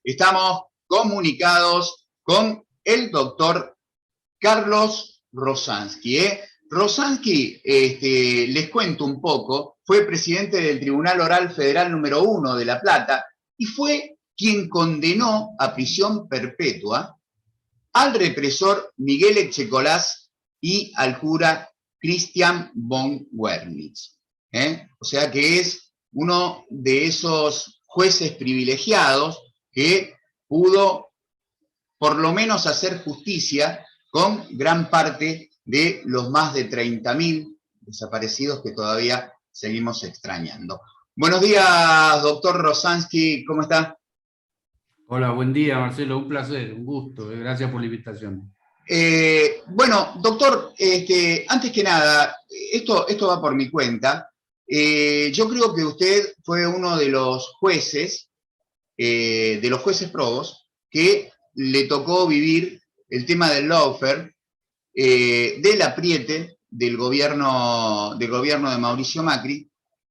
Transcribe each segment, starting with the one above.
Estamos comunicados con el doctor Carlos Rosansky. Rosansky, les cuento un poco, fue presidente del Tribunal Oral Federal número 1 de La Plata y fue quien condenó a prisión perpetua al represor Miguel Echecolás y al cura Christian von Wernitz. O sea que es uno de esos jueces privilegiados que pudo por lo menos hacer justicia con gran parte de los más de 30.000 desaparecidos que todavía seguimos extrañando. Buenos días, doctor Rosansky, ¿cómo está? Hola, buen día, Marcelo, un placer, un gusto, gracias por la invitación. Bueno, doctor, antes que nada, esto va por mi cuenta. Yo creo que usted fue uno de los jueces probos, que le tocó vivir el tema del lawfare, del apriete del gobierno de Mauricio Macri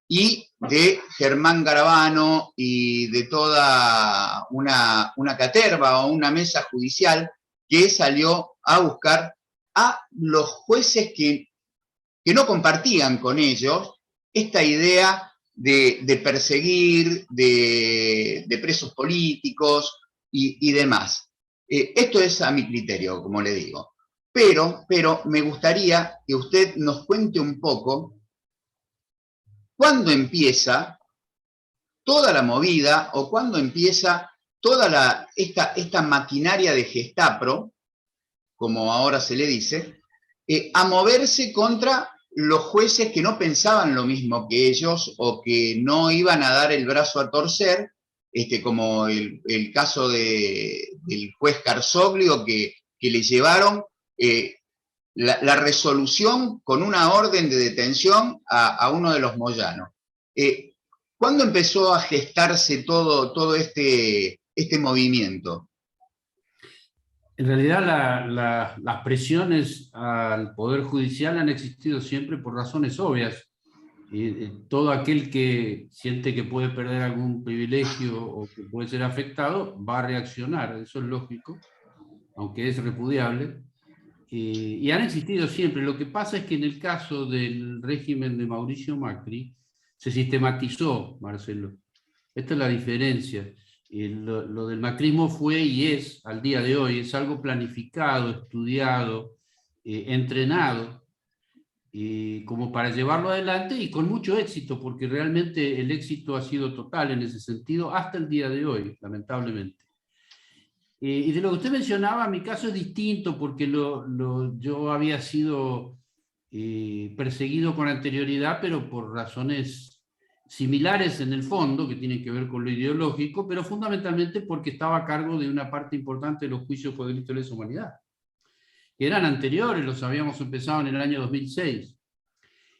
y de Germán Garabano y de toda una caterva o una mesa judicial que salió a buscar a los jueces que no compartían con ellos esta idea de perseguir, de presos políticos y demás. Esto es a mi criterio, como le digo. Pero me gustaría que usted nos cuente un poco cuándo empieza toda la movida o cuándo empieza toda esta maquinaria de Gestapo, como ahora se le dice, a moverse contra los jueces que no pensaban lo mismo que ellos o que no iban a dar el brazo a torcer, como el caso del juez Carzoglio, que le llevaron la resolución con una orden de detención a uno de los Moyanos. ¿Cuándo empezó a gestarse todo este movimiento? En realidad las presiones al Poder Judicial han existido siempre por razones obvias. Todo aquel que siente que puede perder algún privilegio o que puede ser afectado va a reaccionar, eso es lógico, aunque es repudiable. Y han existido siempre. Lo que pasa es que en el caso del régimen de Mauricio Macri se sistematizó, Marcelo. Esta es la diferencia. Lo del macrismo fue y es, al día de hoy, es algo planificado, estudiado, entrenado, como para llevarlo adelante y con mucho éxito, porque realmente el éxito ha sido total en ese sentido hasta el día de hoy, lamentablemente. Y de lo que usted mencionaba, mi caso es distinto porque yo había sido perseguido con anterioridad, pero por razones similares en el fondo, que tienen que ver con lo ideológico, pero fundamentalmente porque estaba a cargo de una parte importante de los juicios por delito de lesa humanidad, que eran anteriores, los habíamos empezado en el año 2006.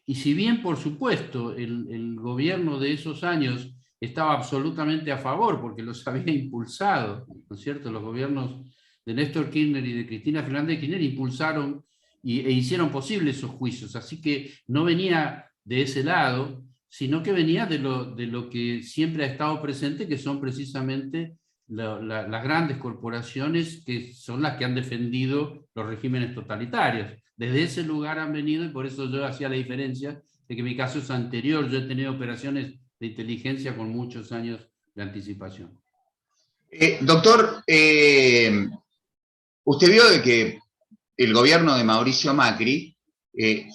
Y si bien, por supuesto, el gobierno de esos años estaba absolutamente a favor, porque los había impulsado, ¿no es cierto? Los gobiernos de Néstor Kirchner y de Cristina Fernández de Kirchner impulsaron e hicieron posible esos juicios, así que no venía de ese lado, sino que venía de lo que siempre ha estado presente, que son precisamente las grandes corporaciones que son las que han defendido los regímenes totalitarios. Desde ese lugar han venido y por eso yo hacía la diferencia de que mi caso es anterior. Yo he tenido operaciones de inteligencia con muchos años de anticipación. Doctor, usted vio de que el gobierno de Mauricio Macri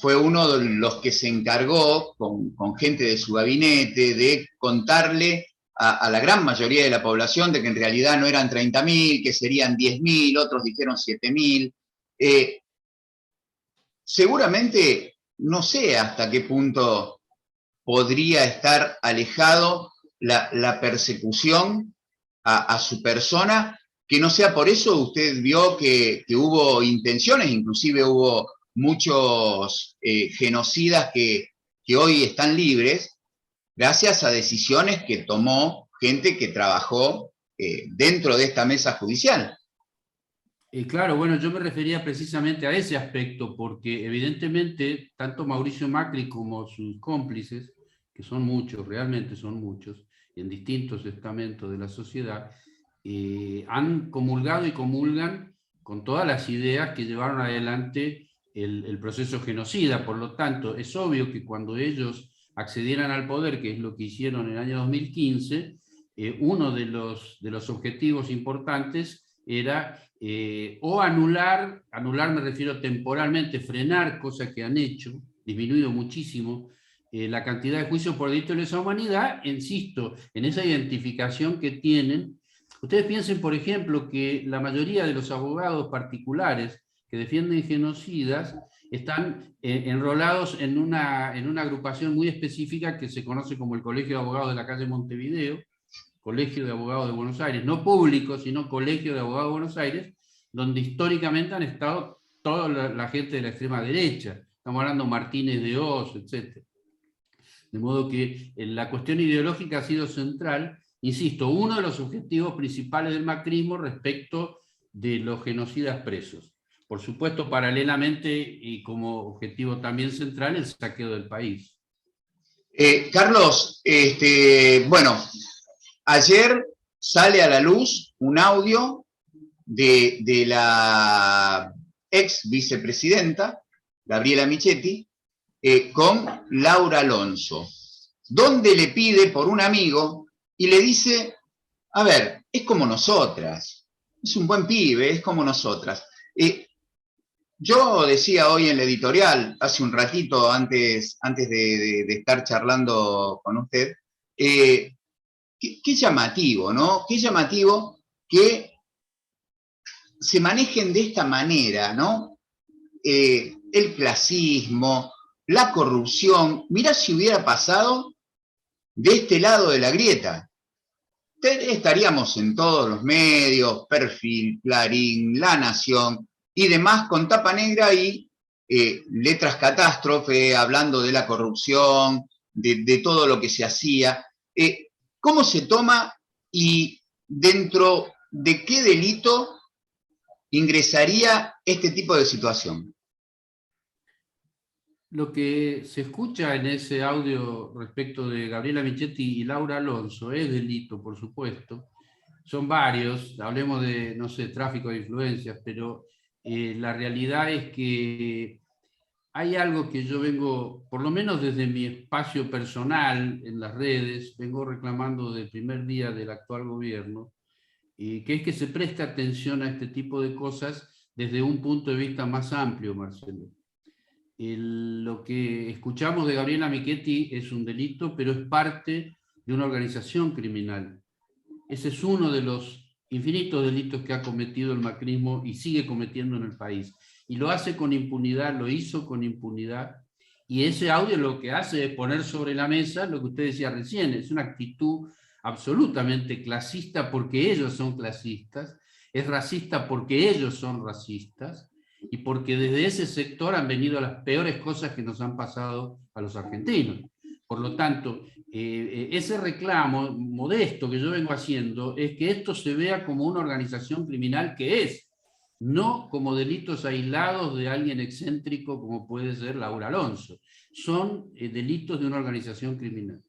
fue uno de los que se encargó con gente de su gabinete de contarle a la gran mayoría de la población de que en realidad no eran 30.000, que serían 10.000, otros dijeron 7.000. Seguramente no sé hasta qué punto podría estar alejado la persecución a su persona, que no sea por eso usted vio que hubo intenciones, inclusive hubo muchos genocidas que hoy están libres, gracias a decisiones que tomó gente que trabajó dentro de esta mesa judicial. Claro, bueno, yo me refería precisamente a ese aspecto, porque evidentemente tanto Mauricio Macri como sus cómplices, que son muchos, realmente son muchos, en distintos estamentos de la sociedad, han comulgado y comulgan con todas las ideas que llevaron adelante el proceso genocida. Por lo tanto, es obvio que cuando ellos accedieran al poder, que es lo que hicieron en el año 2015, uno de los objetivos importantes era o anular me refiero temporalmente, frenar, cosa que han hecho, disminuido muchísimo la cantidad de juicios por delito de lesa humanidad, insisto, en esa identificación que tienen. Ustedes piensen, por ejemplo, que la mayoría de los abogados particulares que defienden genocidas están enrolados en una agrupación muy específica que se conoce como el Colegio de Abogados de la calle Montevideo, Colegio de Abogados de Buenos Aires, no público, sino Colegio de Abogados de Buenos Aires, donde históricamente han estado toda la gente de la extrema derecha. Estamos hablando de Martínez de Oz, etc. De modo que la cuestión ideológica ha sido central. Insisto, uno de los objetivos principales del macrismo respecto de los genocidas presos. Por supuesto, paralelamente y como objetivo también central, el saqueo del país. Carlos, bueno, ayer sale a la luz un audio de la ex vicepresidenta, Gabriela Michetti, con Laura Alonso, donde le pide por un amigo y le dice, a ver, es como nosotras, es un buen pibe, es como nosotras. Yo decía hoy en la editorial, hace un ratito antes de estar charlando con usted, qué llamativo, ¿no? Qué llamativo que se manejen de esta manera, ¿no? El clasismo, la corrupción. Mirá si hubiera pasado de este lado de la grieta. Estaríamos en todos los medios, Perfil, Clarín, La Nación y demás con tapa negra y letras catástrofe, hablando de la corrupción, de todo lo que se hacía. ¿Cómo se toma y dentro de qué delito ingresaría este tipo de situación? Lo que se escucha en ese audio respecto de Gabriela Michetti y Laura Alonso es delito, por supuesto. Son varios, hablemos de, no sé, tráfico de influencias, pero la realidad es que hay algo que yo vengo, por lo menos desde mi espacio personal en las redes, vengo reclamando desde el primer día del actual gobierno, que es que se preste atención a este tipo de cosas desde un punto de vista más amplio, Marcelo. Lo que escuchamos de Gabriela Michetti es un delito, pero es parte de una organización criminal. Ese es uno de los infinitos delitos que ha cometido el macrismo y sigue cometiendo en el país. Y lo hace con impunidad, lo hizo con impunidad. Y ese audio lo que hace es poner sobre la mesa lo que usted decía recién, es una actitud absolutamente clasista porque ellos son clasistas, es racista porque ellos son racistas, y porque desde ese sector han venido las peores cosas que nos han pasado a los argentinos. Por lo tanto, ese reclamo modesto que yo vengo haciendo es que esto se vea como una organización criminal que es, no como delitos aislados de alguien excéntrico como puede ser Laura Alonso. Son delitos de una organización criminal.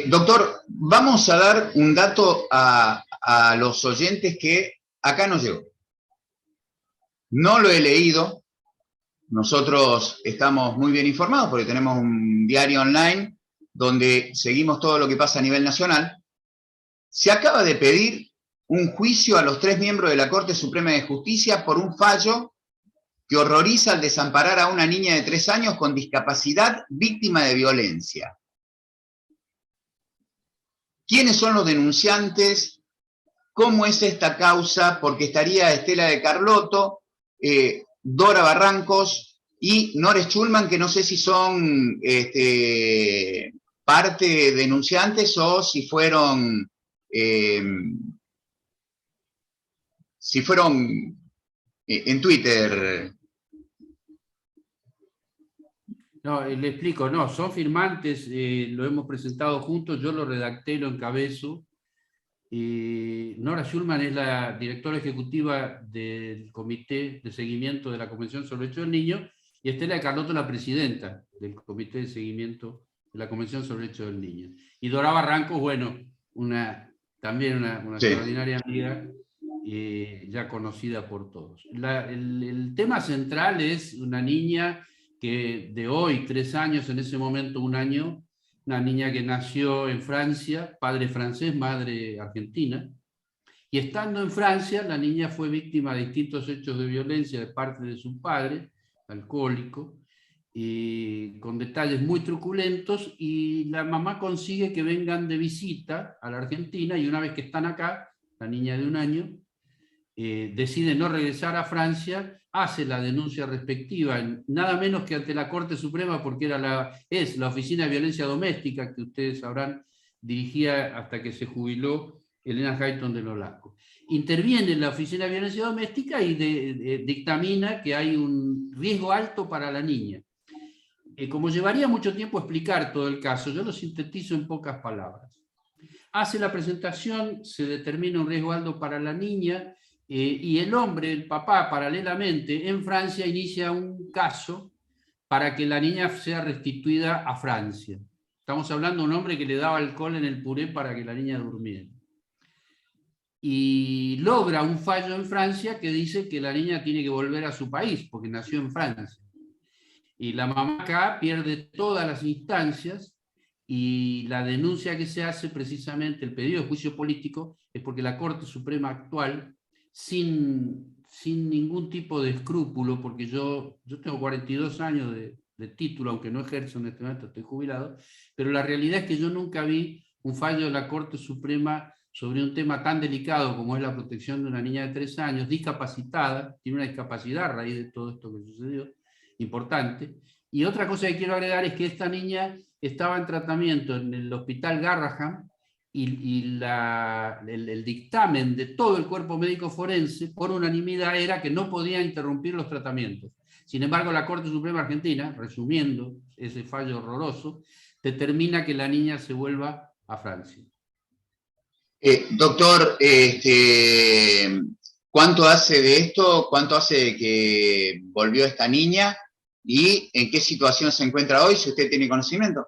Doctor, vamos a dar un dato a los oyentes que acá nos llegó. No lo he leído, nosotros estamos muy bien informados porque tenemos un diario online donde seguimos todo lo que pasa a nivel nacional. Se acaba de pedir un juicio a los 3 miembros de la Corte Suprema de Justicia por un fallo que horroriza al desamparar a una niña de 3 años con discapacidad víctima de violencia. ¿Quiénes son los denunciantes? ¿Cómo es esta causa? Porque estaría Estela de Carlotto, Dora Barrancos y Nores Schulman, que no sé si son parte denunciantes o si fueron en Twitter. No, le explico, no, son firmantes, lo hemos presentado juntos, yo lo redacté, lo encabezo. Nora Schulman es la directora ejecutiva del Comité de Seguimiento de la Convención sobre Derechos del Niño, y Estela de Carlotto la presidenta del Comité de Seguimiento de la Convención sobre Derechos del Niño. Y Dora Barrancos, bueno, una también una Sí. extraordinaria amiga, ya conocida por todos. El tema central es una niña que de hoy, 3 años, en ese momento 1 año, una niña que nació en Francia, padre francés, madre argentina, y estando en Francia, la niña fue víctima de distintos hechos de violencia de parte de su padre, alcohólico, y con detalles muy truculentos, y la mamá consigue que vengan de visita a la Argentina, y una vez que están acá, la niña de 1 año, decide no regresar a Francia, hace la denuncia respectiva, nada menos que ante la Corte Suprema, porque es la Oficina de Violencia Doméstica, que ustedes sabrán, dirigía hasta que se jubiló Elena Hayton de Nolasco. Interviene en la Oficina de Violencia Doméstica y dictamina que hay un riesgo alto para la niña. Como llevaría mucho tiempo explicar todo el caso, yo lo sintetizo en pocas palabras. Hace la presentación, se determina un riesgo alto para la niña, y el hombre, el papá, paralelamente, en Francia inicia un caso para que la niña sea restituida a Francia. Estamos hablando de un hombre que le daba alcohol en el puré para que la niña durmiera. Y logra un fallo en Francia que dice que la niña tiene que volver a su país, porque nació en Francia. Y la mamá acá pierde todas las instancias, y la denuncia que se hace, precisamente el pedido de juicio político, es porque la Corte Suprema actual, sin ningún tipo de escrúpulo, porque yo tengo 42 años de título, aunque no ejerzo en este momento, estoy jubilado, pero la realidad es que yo nunca vi un fallo de la Corte Suprema sobre un tema tan delicado como es la protección de una niña de 3 años, discapacitada, tiene una discapacidad a raíz de todo esto que sucedió, importante. Y otra cosa que quiero agregar es que esta niña estaba en tratamiento en el hospital Garraham, y el dictamen de todo el cuerpo médico forense, por unanimidad, era que no podía interrumpir los tratamientos. Sin embargo, la Corte Suprema Argentina, resumiendo ese fallo horroroso, determina que la niña se vuelva a Francia. Doctor, ¿cuánto hace de esto? ¿Cuánto hace de que volvió esta niña? ¿Y en qué situación se encuentra hoy, si usted tiene conocimiento?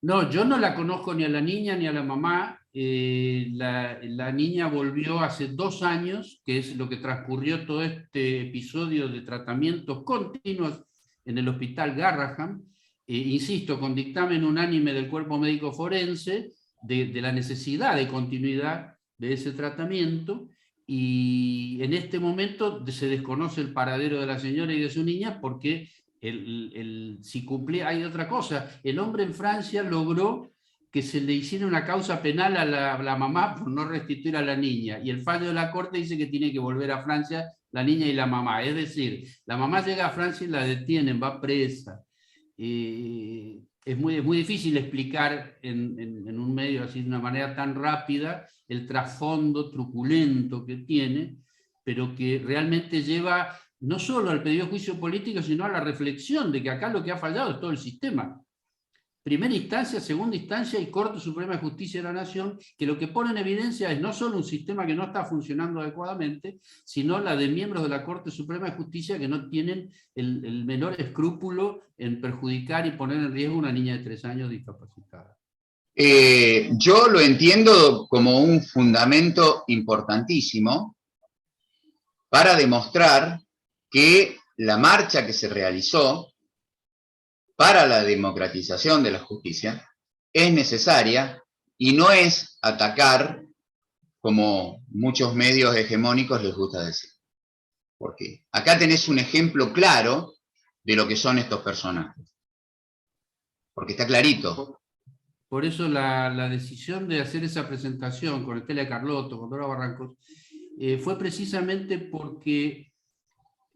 No, yo no la conozco ni a la niña ni a la mamá. La niña volvió hace 2 años, que es lo que transcurrió todo este episodio de tratamientos continuos en el hospital Garraham. Insisto, con dictamen unánime del cuerpo médico forense de la necesidad de continuidad de ese tratamiento, y en este momento se desconoce el paradero de la señora y de su niña, porque si cumplía, hay otra cosa, el hombre en Francia logró que se le hiciera una causa penal a la mamá por no restituir a la niña, y el fallo de la Corte dice que tiene que volver a Francia la niña y la mamá, es decir, la mamá llega a Francia y la detienen, va presa. Es muy difícil explicar en un medio así de una manera tan rápida el trasfondo truculento que tiene, pero que realmente lleva no solo al pedido de juicio político, sino a la reflexión de que acá lo que ha fallado es todo el sistema. Primera instancia, segunda instancia y Corte Suprema de Justicia de la Nación, que lo que pone en evidencia es no solo un sistema que no está funcionando adecuadamente, sino la de miembros de la Corte Suprema de Justicia que no tienen el menor escrúpulo en perjudicar y poner en riesgo a una niña de 3 años discapacitada. Yo lo entiendo como un fundamento importantísimo para demostrar que la marcha que se realizó para la democratización de la justicia es necesaria y no es atacar, como muchos medios hegemónicos les gusta decir. Porque acá tenés un ejemplo claro de lo que son estos personajes. Porque está clarito. Por eso la decisión de hacer esa presentación con Estela Carlotto, con Dora Barrancos, fue precisamente porque,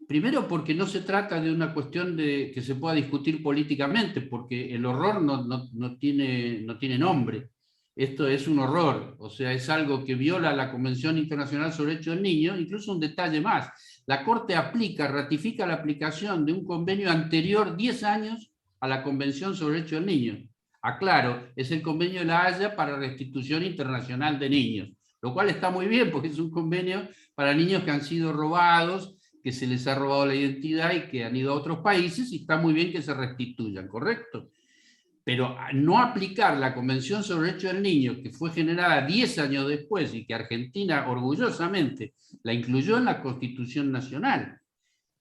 primero porque no se trata de una cuestión de que se pueda discutir políticamente, porque el horror no tiene nombre. Esto es un horror, o sea, es algo que viola la Convención Internacional sobre Derechos del Niño. Incluso un detalle más, la Corte ratifica la aplicación de un convenio anterior 10 años a la Convención sobre Derechos del Niño. Aclaro, es el convenio de La Haya para restitución internacional de niños, lo cual está muy bien porque es un convenio para niños que han sido robados, que se les ha robado la identidad y que han ido a otros países, y está muy bien que se restituyan, ¿correcto? pero no aplicar la Convención sobre el Derecho del Niño, que fue generada 10 años después y que Argentina orgullosamente la incluyó en la Constitución Nacional.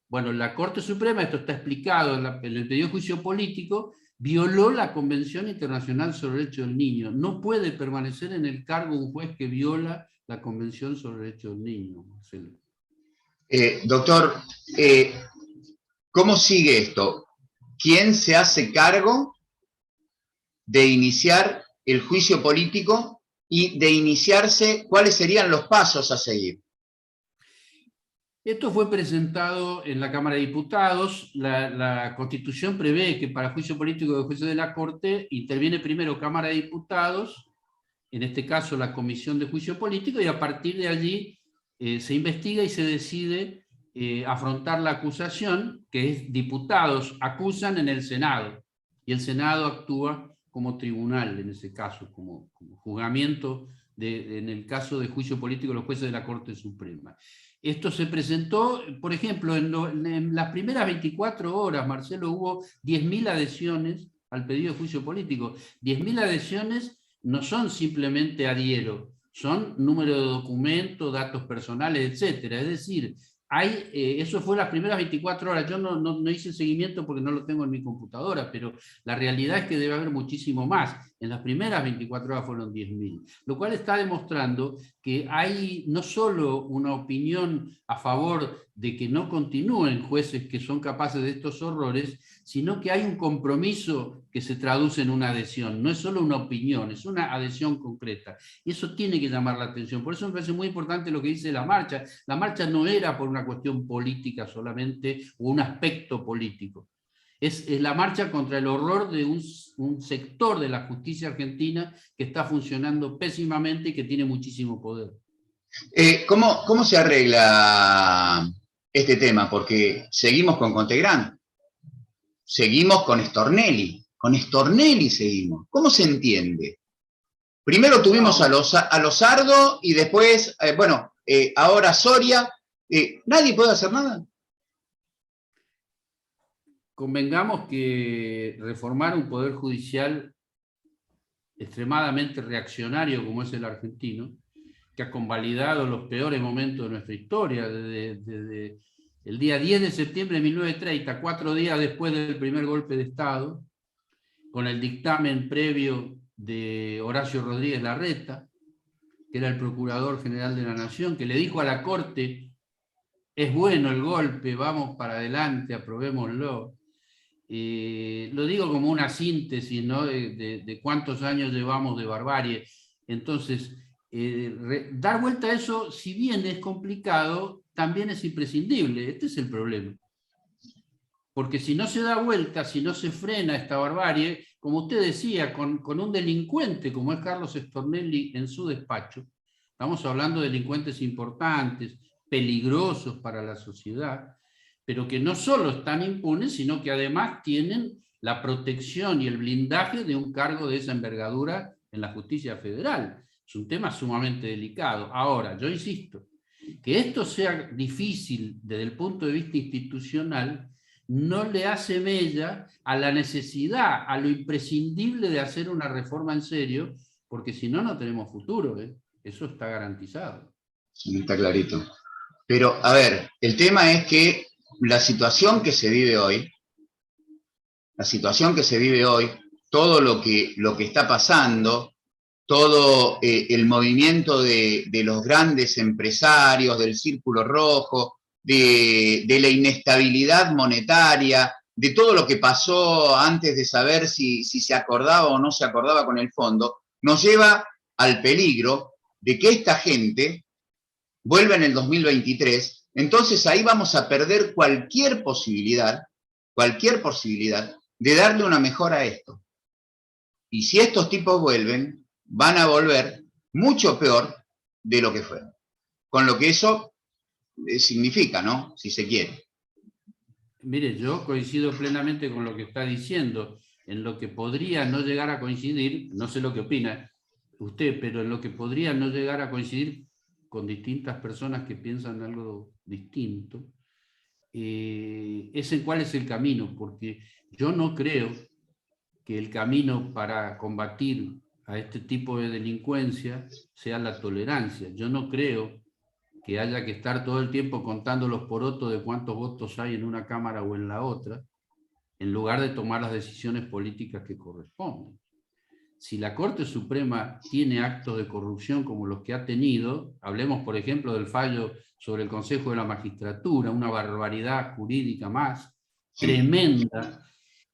Bueno, la Corte Suprema, esto está explicado en el pedido de juicio político, violó la Convención Internacional sobre el Derecho del Niño. No puede permanecer en el cargo un juez que viola la Convención sobre el Derecho del Niño, Marcelo. Doctor, ¿cómo sigue esto? ¿Quién se hace cargo de iniciar el juicio político y de iniciarse cuáles serían los pasos a seguir? Esto fue presentado en la Cámara de Diputados. La Constitución prevé que para juicio político de jueces de la Corte interviene primero Cámara de Diputados, en este caso la Comisión de Juicio Político, y a partir de allí se investiga y se decide afrontar la acusación, que es diputados acusan en el Senado, y el Senado actúa como tribunal en ese caso, como juzgamiento en el caso de juicio político de los jueces de la Corte Suprema. Esto se presentó, por ejemplo, en las primeras 24 horas, Marcelo, hubo 10.000 adhesiones al pedido de juicio político. 10.000 adhesiones no son simplemente adhiero, son número de documentos, datos personales, etc. Es decir, eso fue las primeras 24 horas. Yo no hice seguimiento porque no lo tengo en mi computadora, pero la realidad es que debe haber muchísimo más. En las primeras 24 horas fueron 10.000, lo cual está demostrando que hay no solo una opinión a favor de que no continúen jueces que son capaces de estos horrores, sino que hay un compromiso que se traduce en una adhesión. No es solo una opinión, es una adhesión concreta. Y eso tiene que llamar la atención. Por eso me parece muy importante lo que dice la marcha. La marcha no era por una cuestión política solamente, o un aspecto político. Es la marcha contra el horror de un sector de la justicia argentina que está funcionando pésimamente y que tiene muchísimo poder. ¿Cómo se arregla este tema? Porque seguimos con Contegrán, seguimos con Stornelli seguimos. ¿Cómo se entiende? Primero tuvimos a Losardo y después, ahora Soria. ¿Nadie puede hacer nada? Convengamos que reformar un poder judicial extremadamente reaccionario como es el argentino, que ha convalidado los peores momentos de nuestra historia, desde el día 10 de septiembre de 1930, 4 días después del primer golpe de Estado, con el dictamen previo de Horacio Rodríguez Larreta, que era el Procurador General de la Nación, que le dijo a la Corte: es bueno el golpe, vamos para adelante, aprobémoslo. Lo digo como una síntesis, ¿no?, de cuántos años llevamos de barbarie. Entonces, dar vuelta a eso, si bien es complicado, también es imprescindible. Este es el problema. Porque si no se da vuelta, si no se frena esta barbarie, como usted decía, con un delincuente como es Carlos Stornelli en su despacho, estamos hablando de delincuentes importantes, peligrosos para la sociedad, pero que no solo están impunes, sino que además tienen la protección y el blindaje de un cargo de esa envergadura en la justicia federal. Es un tema sumamente delicado. Ahora, yo insisto, que esto sea difícil desde el punto de vista institucional no le hace mella a la necesidad, a lo imprescindible de hacer una reforma en serio, porque si no, no tenemos futuro, ¿eh? Eso está garantizado. Sí, está clarito. Pero, a ver, el tema es que la situación que se vive hoy, todo lo que está pasando, todo el movimiento de los grandes empresarios, del círculo rojo, de la inestabilidad monetaria, de todo lo que pasó antes de saber si se acordaba o no se acordaba con el fondo, nos lleva al peligro de que esta gente vuelva en el 2023. Entonces ahí vamos a perder cualquier posibilidad de darle una mejora a esto. Y si estos tipos vuelven, van a volver mucho peor de lo que fueron. Con lo que eso significa, ¿no? Si se quiere. Mire, yo coincido plenamente con lo que está diciendo. En lo que podría no llegar a coincidir, no sé lo que opina usted, pero en lo que podría no llegar a coincidir con distintas personas que piensan algo distinto, es en cuál es el camino, porque yo no creo que el camino para combatir a este tipo de delincuencia sea la tolerancia. Yo no creo que haya que estar todo el tiempo contando los porotos de cuántos votos hay en una cámara o en la otra, en lugar de tomar las decisiones políticas que corresponden. Si la Corte Suprema tiene actos de corrupción como los que ha tenido, hablemos por ejemplo del fallo sobre el Consejo de la Magistratura, una barbaridad jurídica más, tremenda,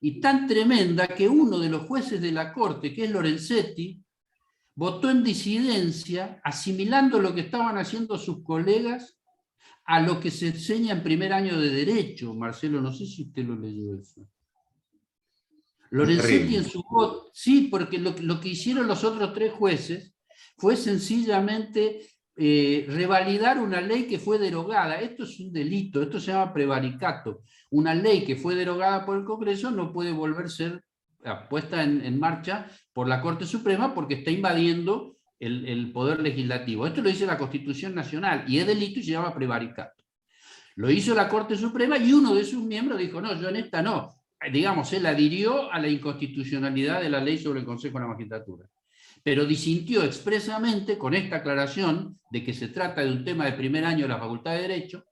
y tan tremenda que uno de los jueces de la Corte, que es Lorenzetti, votó en disidencia, asimilando lo que estaban haciendo sus colegas a lo que se enseña en primer año de Derecho. Marcelo, no sé si usted lo leyó eso. Lorenzetti en su voto, sí, porque lo que hicieron los otros 3 jueces fue sencillamente revalidar una ley que fue derogada. Esto es un delito, esto se llama prevaricato. Una ley que fue derogada por el Congreso no puede volver a ser puesta en marcha por la Corte Suprema porque está invadiendo el poder legislativo. Esto lo dice la Constitución Nacional y es delito y se llama prevaricato. Lo hizo la Corte Suprema y uno de sus miembros dijo, no, yo en esta no. Digamos, él adhirió a la inconstitucionalidad de la ley sobre el Consejo de la Magistratura, pero disintió expresamente con esta aclaración de que se trata de un tema de primer año de la Facultad de Derecho,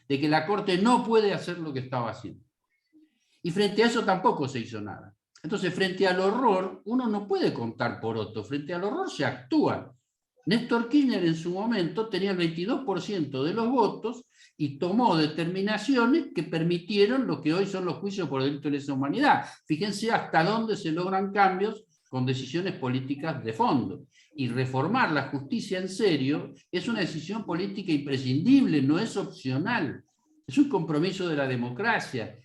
de que la Corte no puede hacer lo que estaba haciendo. Y frente a eso tampoco se hizo nada. Entonces, frente al horror, uno no puede contar porotos, frente al horror se actúa. Néstor Kirchner en su momento tenía el 22% de los votos y tomó determinaciones que permitieron lo que hoy son los juicios por delito de lesa humanidad. Fíjense hasta dónde se logran cambios con decisiones políticas de fondo. Y reformar la justicia en serio es una decisión política imprescindible, no es opcional. Es un compromiso de la democracia,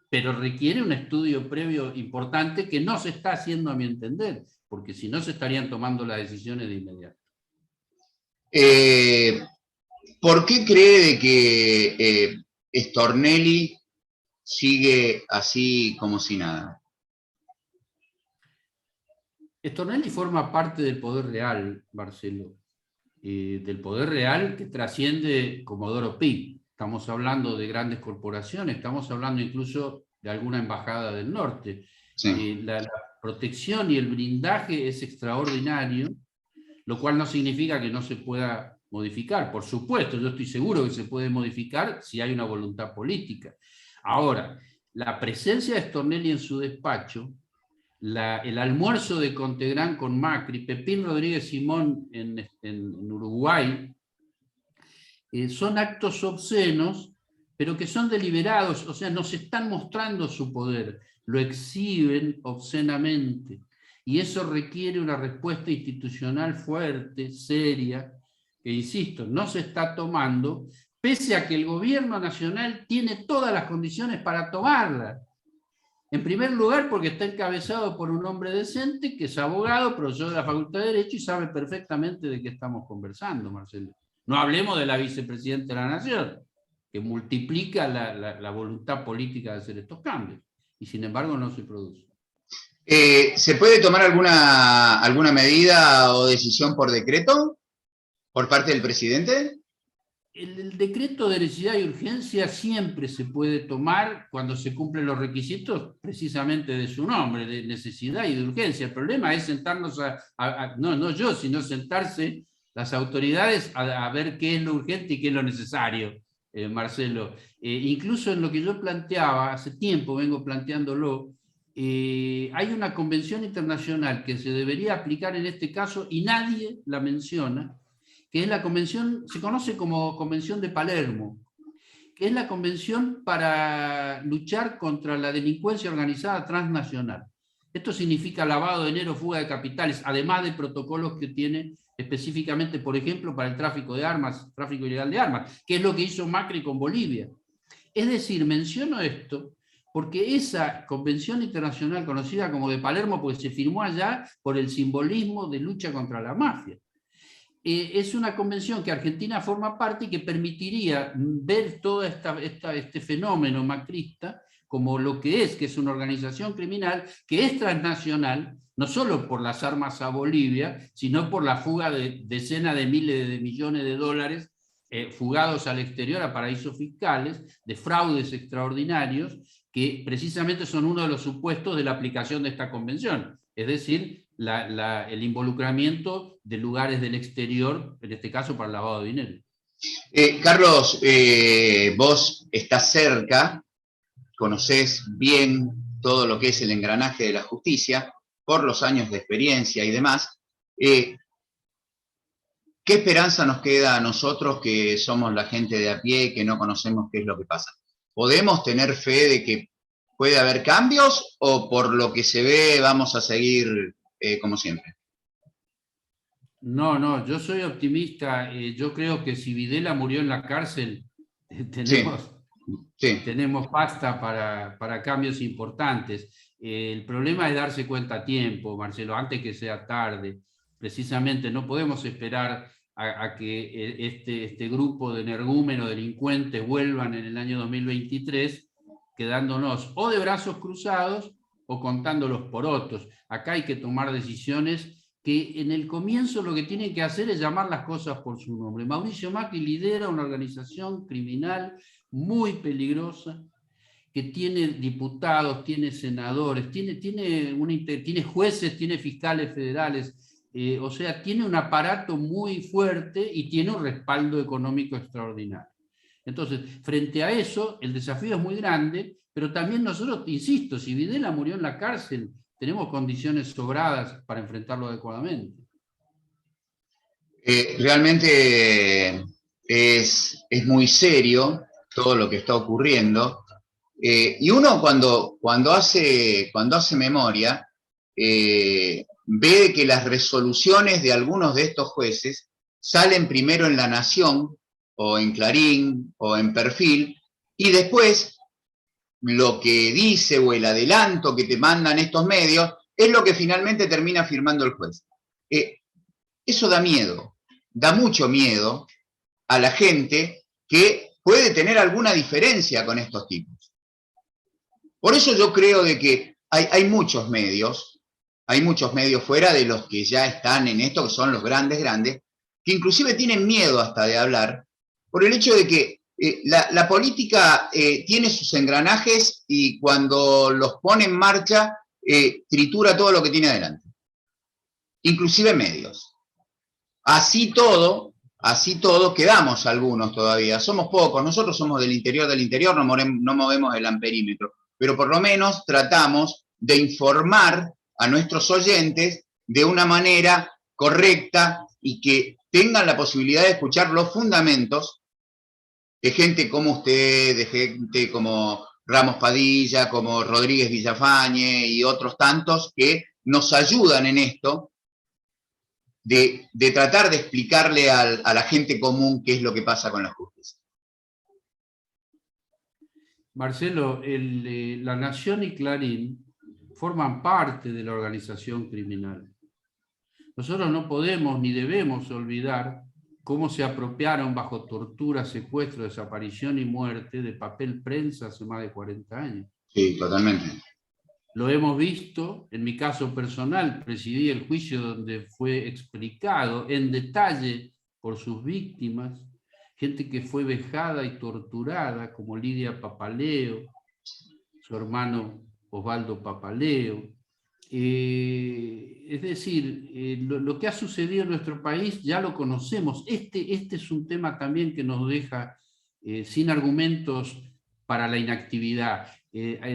pero requiere un estudio previo importante que no se está haciendo a mi entender, porque si no se estarían tomando las decisiones de inmediato. ¿Por qué cree de que Stornelli sigue así como si nada? Stornelli forma parte del poder real, Marcelo, del poder real que trasciende Comodoro Pi. Estamos hablando de grandes corporaciones, estamos hablando incluso de alguna embajada del norte. Sí. La protección y el blindaje es extraordinario, lo cual no significa que no se pueda modificar. Por supuesto, yo estoy seguro que se puede modificar si hay una voluntad política. Ahora, la presencia de Stornelli en su despacho, el almuerzo de Contegrán con Macri, Pepín Rodríguez Simón en Uruguay, son actos obscenos, pero que son deliberados, o sea, nos están mostrando su poder, lo exhiben obscenamente. Y eso requiere una respuesta institucional fuerte, seria, que, insisto, no se está tomando, pese a que el gobierno nacional tiene todas las condiciones para tomarla. En primer lugar, porque está encabezado por un hombre decente, que es abogado, profesor de la Facultad de Derecho y sabe perfectamente de qué estamos conversando, Marcelo. No hablemos de la vicepresidenta de la Nación, que multiplica la voluntad política de hacer estos cambios, y sin embargo no se produce. ¿Se puede tomar alguna medida o decisión por decreto por parte del presidente? El decreto de necesidad y urgencia siempre se puede tomar cuando se cumplen los requisitos precisamente de su nombre, de necesidad y de urgencia. El problema es sentarnos no yo, sino sentarse las autoridades a ver qué es lo urgente y qué es lo necesario, Marcelo. Incluso en lo que yo planteaba, hace tiempo vengo planteándolo, hay una convención internacional que se debería aplicar en este caso y nadie la menciona, que es la convención, se conoce como Convención de Palermo, que es la convención para luchar contra la delincuencia organizada transnacional. Esto significa lavado de dinero, fuga de capitales, además de protocolos que tiene específicamente, por ejemplo, para el tráfico de armas, tráfico ilegal de armas, que es lo que hizo Macri con Bolivia. Es decir, menciono esto porque esa convención internacional conocida como de Palermo, porque se firmó allá por el simbolismo de lucha contra la mafia, es una convención que Argentina forma parte y que permitiría ver todo este fenómeno macrista como lo que es una organización criminal que es transnacional, no solo por las armas a Bolivia, sino por la fuga de decenas de miles de millones de dólares fugados al exterior a paraísos fiscales, de fraudes extraordinarios, que precisamente son uno de los supuestos de la aplicación de esta convención, es decir, el involucramiento de lugares del exterior, en este caso para el lavado de dinero. Carlos, vos estás cerca, conocés bien todo lo que es el engranaje de la justicia, por los años de experiencia y demás. ¿Qué esperanza nos queda a nosotros que somos la gente de a pie, que no conocemos qué es lo que pasa? ¿Podemos tener fe de que puede haber cambios o por lo que se ve vamos a seguir como siempre? No, yo soy optimista. Yo creo que si Videla murió en la cárcel, tenemos pasta para cambios importantes. El problema es darse cuenta a tiempo, Marcelo, antes que sea tarde. Precisamente no podemos esperar a que este grupo de energúmenos delincuentes vuelvan en el año 2023, quedándonos o de brazos cruzados o contando los porotos. Acá hay que tomar decisiones que en el comienzo lo que tienen que hacer es llamar las cosas por su nombre. Mauricio Macri lidera una organización criminal muy peligrosa, que tiene diputados, tiene senadores, tiene jueces, tiene fiscales federales, o sea, tiene un aparato muy fuerte y tiene un respaldo económico extraordinario. Entonces, frente a eso, el desafío es muy grande, pero también nosotros, insisto, si Videla murió en la cárcel, tenemos condiciones sobradas para enfrentarlo adecuadamente. Realmente es muy serio todo lo que está ocurriendo. Y uno cuando hace memoria, ve que las resoluciones de algunos de estos jueces salen primero en La Nación, o en Clarín, o en Perfil, y después lo que dice o el adelanto que te mandan estos medios es lo que finalmente termina firmando el juez. Eso da miedo, da mucho miedo a la gente que puede tener alguna diferencia con estos tipos. Por eso yo creo de que hay muchos medios fuera de los que ya están en esto, que son los grandes, que inclusive tienen miedo hasta de hablar, por el hecho de que la política tiene sus engranajes y cuando los pone en marcha, tritura todo lo que tiene adelante, inclusive medios. Así todo, quedamos algunos todavía, somos pocos, nosotros somos del interior, no movemos el amperímetro, pero por lo menos tratamos de informar a nuestros oyentes de una manera correcta y que tengan la posibilidad de escuchar los fundamentos de gente como usted, de gente como Ramos Padilla, como Rodríguez Villafañe y otros tantos que nos ayudan en esto de tratar de explicarle a la gente común qué es lo que pasa con la justicia. Marcelo, La Nación y Clarín forman parte de la organización criminal. Nosotros no podemos ni debemos olvidar cómo se apropiaron bajo tortura, secuestro, desaparición y muerte de papel prensa hace más de 40 años. Sí, totalmente. Lo hemos visto, en mi caso personal, presidí el juicio donde fue explicado en detalle por sus víctimas, gente que fue vejada y torturada, como Lidia Papaleo, su hermano Osvaldo Papaleo. Es decir, lo que ha sucedido en nuestro país ya lo conocemos. Este es un tema también que nos deja sin argumentos para la inactividad.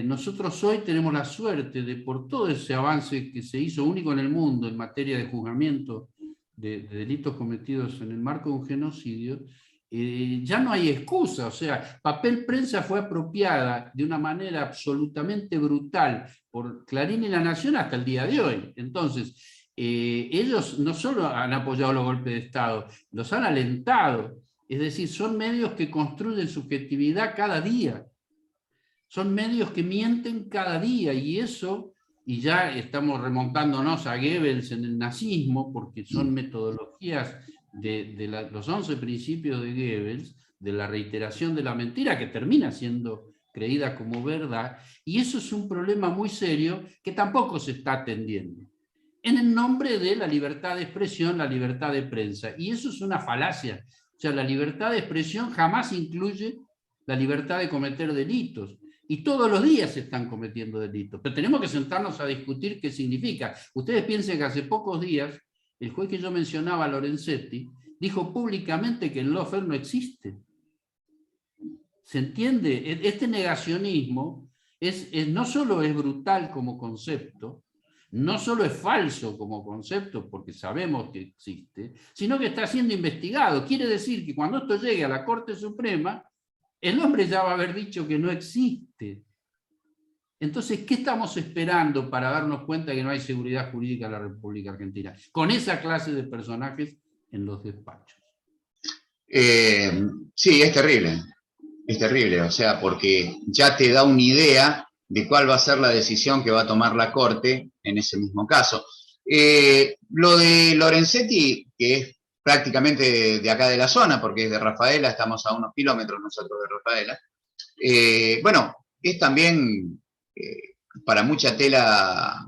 Nosotros hoy tenemos la suerte de, por todo ese avance que se hizo único en el mundo en materia de juzgamiento de delitos cometidos en el marco de un genocidio, ya no hay excusa. O sea, papel prensa fue apropiada de una manera absolutamente brutal por Clarín y La Nación hasta el día de hoy. Entonces, ellos no solo han apoyado los golpes de Estado, los han alentado. Es decir, son medios que construyen subjetividad cada día. Son medios que mienten cada día, y eso, y ya estamos remontándonos a Goebbels en el nazismo, porque son metodologías de los 11 principios de Goebbels, de la reiteración de la mentira, que termina siendo creída como verdad, y eso es un problema muy serio que tampoco se está atendiendo, en el nombre de la libertad de expresión, la libertad de prensa, y eso es una falacia. O sea, la libertad de expresión jamás incluye la libertad de cometer delitos. Y todos los días se están cometiendo delitos. Pero tenemos que sentarnos a discutir qué significa. Ustedes piensen que hace pocos días, el juez que yo mencionaba, Lorenzetti, dijo públicamente que el lawfare no existe. ¿Se entiende? Este negacionismo no solo es brutal como concepto, no solo es falso como concepto, porque sabemos que existe, sino que está siendo investigado. Quiere decir que cuando esto llegue a la Corte Suprema, el hombre ya va a haber dicho que no existe. Entonces, ¿qué estamos esperando para darnos cuenta que no hay seguridad jurídica en la República Argentina? Con esa clase de personajes en los despachos. Sí, es terrible, o sea, porque ya te da una idea de cuál va a ser la decisión que va a tomar la Corte en ese mismo caso. Lo de Lorenzetti, que es prácticamente de acá de la zona, porque es de Rafaela, estamos a unos kilómetros nosotros de Rafaela, bueno, es también para mucha tela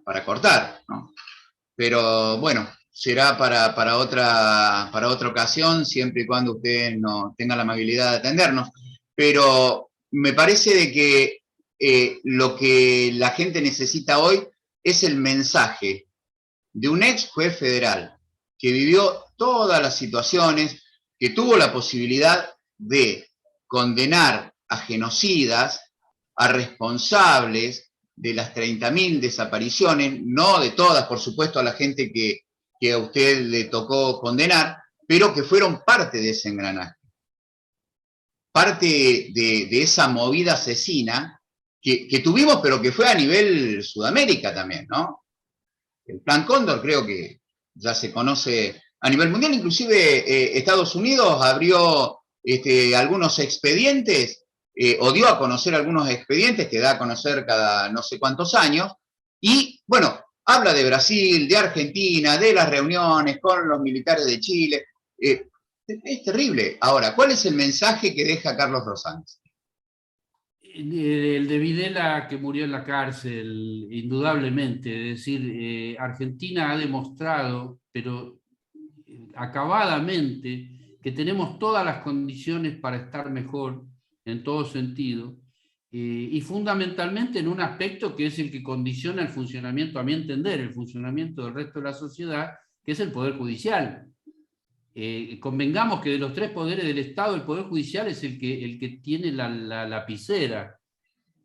para cortar, ¿no? Pero bueno, será para otra ocasión, siempre y cuando usted no tenga la amabilidad de atendernos. Pero me parece de que lo que la gente necesita hoy es el mensaje de un ex juez federal que vivió todas las situaciones, que tuvo la posibilidad de condenar a genocidas, a responsables de las 30.000 desapariciones, no de todas, por supuesto, a la gente que a usted le tocó condenar, pero que fueron parte de ese engranaje, parte de esa movida asesina que tuvimos, pero que fue a nivel Sudamérica también, ¿no? El Plan Cóndor creo que ya se conoce a nivel mundial, inclusive Estados Unidos abrió algunos expedientes, o dio a conocer algunos expedientes que da a conocer cada no sé cuántos años, y bueno, habla de Brasil, de Argentina, de las reuniones con los militares de Chile. Es terrible. Ahora, ¿cuál es el mensaje que deja Carlos Rosales? El de Videla, que murió en la cárcel, indudablemente. Es decir, Argentina ha demostrado, pero acabadamente, que tenemos todas las condiciones para estar mejor en todo sentido, y fundamentalmente en un aspecto que es el que condiciona el funcionamiento, a mi entender, el funcionamiento del resto de la sociedad, que es el Poder Judicial. Convengamos que de los tres poderes del Estado, el Poder Judicial es el que tiene la lapicera,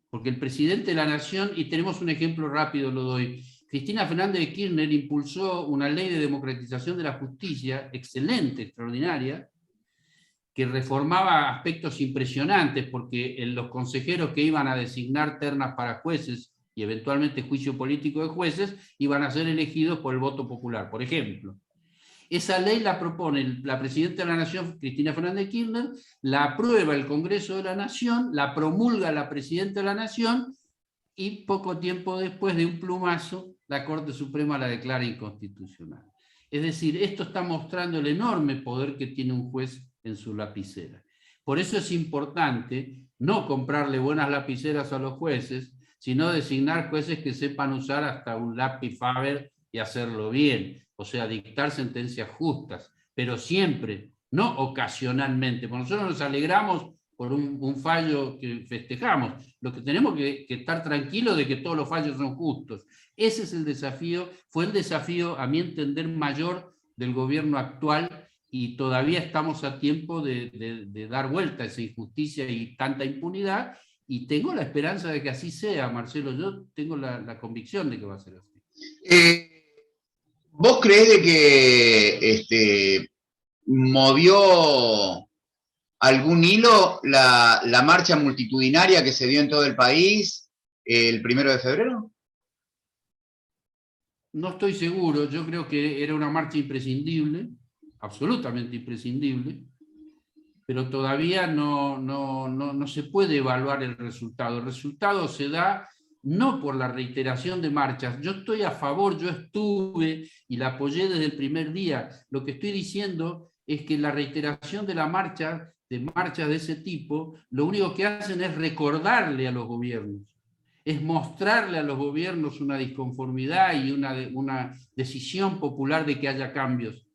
porque el presidente de la Nación, y tenemos un ejemplo rápido, lo doy, Cristina Fernández de Kirchner impulsó una ley de democratización de la justicia, excelente, extraordinaria, que reformaba aspectos impresionantes, porque los consejeros que iban a designar ternas para jueces y eventualmente juicio político de jueces, iban a ser elegidos por el voto popular, por ejemplo. Esa ley la propone la presidenta de la Nación, Cristina Fernández de Kirchner, la aprueba el Congreso de la Nación, la promulga la presidenta de la Nación, y poco tiempo después, de un plumazo, la Corte Suprema la declara inconstitucional. Es decir, esto está mostrando el enorme poder que tiene un juez en su lapicera. Por eso es importante no comprarle buenas lapiceras a los jueces, sino designar jueces que sepan usar hasta un lápiz Faber y hacerlo bien, o sea, dictar sentencias justas, pero siempre, no ocasionalmente. Porque nosotros nos alegramos por un fallo que festejamos. Lo que tenemos que estar tranquilos de que todos los fallos son justos. Ese es el desafío, fue el desafío, a mi entender, mayor del gobierno actual, y todavía estamos a tiempo de dar vuelta a esa injusticia y tanta impunidad, y tengo la esperanza de que así sea, Marcelo. Yo tengo la convicción de que va a ser así. ¿Vos creés de que movió algún hilo la marcha multitudinaria que se dio en todo el país el 1 de febrero? No estoy seguro, yo creo que era una marcha imprescindible, absolutamente imprescindible, pero todavía no se puede evaluar el resultado. El resultado se da no por la reiteración de marchas. Yo estoy a favor, yo estuve y la apoyé desde el primer día. Lo que estoy diciendo es que la reiteración de marchas de ese tipo, lo único que hacen es recordarle a los gobiernos, es mostrarle a los gobiernos una disconformidad y una decisión popular de que haya cambios.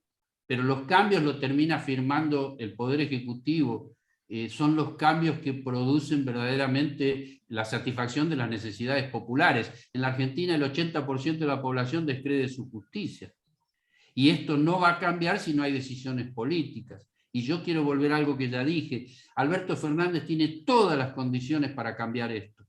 Pero los cambios los termina firmando el Poder Ejecutivo, son los cambios que producen verdaderamente la satisfacción de las necesidades populares. En la Argentina el 80% de la población descree su justicia. Y esto no va a cambiar si no hay decisiones políticas. Y yo quiero volver a algo que ya dije. Alberto Fernández tiene todas las condiciones para cambiar esto.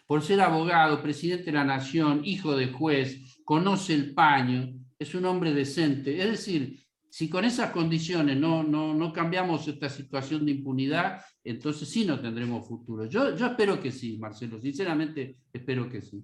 Por ser abogado, presidente de la Nación, hijo de juez, conoce el paño, es un hombre decente. Es decir, si con esas condiciones no cambiamos esta situación de impunidad, entonces sí no tendremos futuro. Yo espero que sí, Marcelo, sinceramente espero que sí.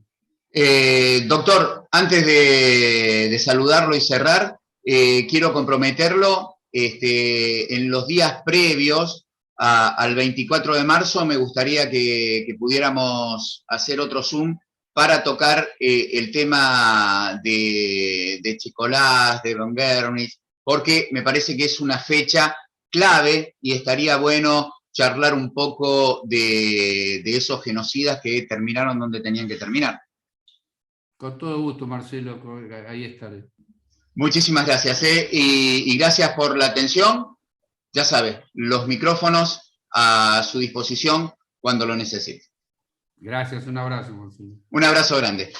Doctor, antes de saludarlo y cerrar, quiero comprometerlo en los días previos al 24 de marzo. Me gustaría que pudiéramos hacer otro Zoom para tocar el tema de Chicolás, de Don Bernis, porque me parece que es una fecha clave y estaría bueno charlar un poco de esos genocidas que terminaron donde tenían que terminar. Con todo gusto, Marcelo, ahí estaré. Muchísimas gracias, y gracias por la atención. Ya sabe, los micrófonos a su disposición cuando lo necesite. Gracias, un abrazo, Marcelo. Un abrazo grande.